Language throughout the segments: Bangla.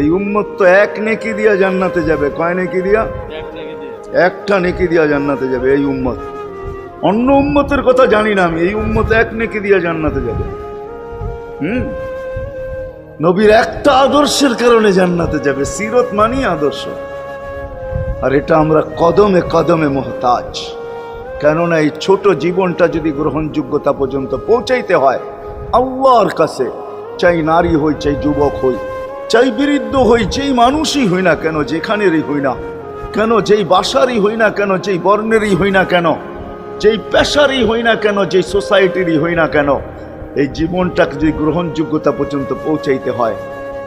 এই উম্মত তো এক নেকি দিয়া জান্নাতে যাবে। কয় নেকি দিয়া? একটা নেকি দিয়া জান্নাতে যাবে এই উম্মত। অন্য উম্মতের কথা জানি না আমি, এই উম্মত এক নেকি দিয়া জান্নাতে যাবে। নবীর একটা আদর্শের কারণে জান্নাতে যাবে। সিরত মানি আদর্শ, আর এটা আমরা কদমে কদমে মুহতাজ। কেননা এই ছোট জীবনটা যদি গ্রহণযোগ্যতা পর্যন্ত পৌঁছাইতে হয় আল্লাহর কাছে, চাই নারী হই, চাই যুবক হই, চাই বৃদ্ধ হই, যেই মানুষই হই না কেন, যেখানেরই হই না কেন, যেই বাসারই হই না কেন, যেই বর্ণেরই হই না কেন, যেই পেশারই হই না কেন, যেই সোসাইটিরই হই না কেন, এই জীবনটাকে যদি গ্রহণযোগ্যতা পর্যন্ত পৌঁছাইতে হয়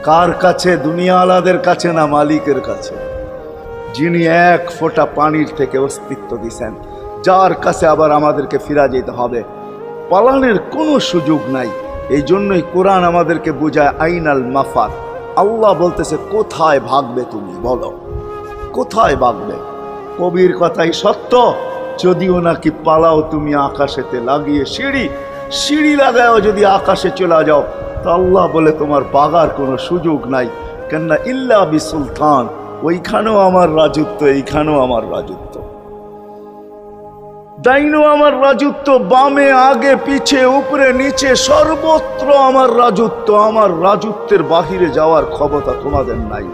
কার কাছে? দুনিয়াওয়ালাদের কাছে না, মালিকের কাছে, যিনি এক ফোঁটা পানির থেকে অস্তিত্ব দিছেন, যার কাছে আবার আমাদেরকে ফিরা যেতে হবে। পালানের কোনো সুযোগ নাই। এই জন্যই কোরআন আমাদেরকে বোঝায় আইনাল মাফার। আল্লাহ বলতেছে কোথায় ভাগবে তুমি, বলো কোথায় ভাগবে? কবির কথাই সত্য, যদিও নাকি পালাও তুমি আকাশেতে লাগিয়ে সিঁড়ি, সিঁড়ি লাগাও যদি আকাশে চলে যাও, তো আল্লাহ বলে তোমার বাগার কোনো সুযোগ নাই। কেননা ইল্লা বিসুলতান, ওইখানেও আমার রাজত্ব, এইখানেও আমার রাজত্ব, ডাইনো আমার রাজত্ব, বামে আগে পিছে উপরে নিচে সর্বত্র আমার রাজত্ব। আমার রাজত্বের বাহিরে যাওয়ার ক্ষমতা তোমাদের নাই।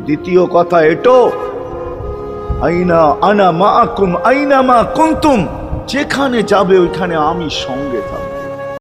দ্বিতীয় কথা এটো, আইনা আনা মাআকুম আইনা মা কুনতুম, যেখানে যাবে ওইখানে আমি সঙ্গে থাকব।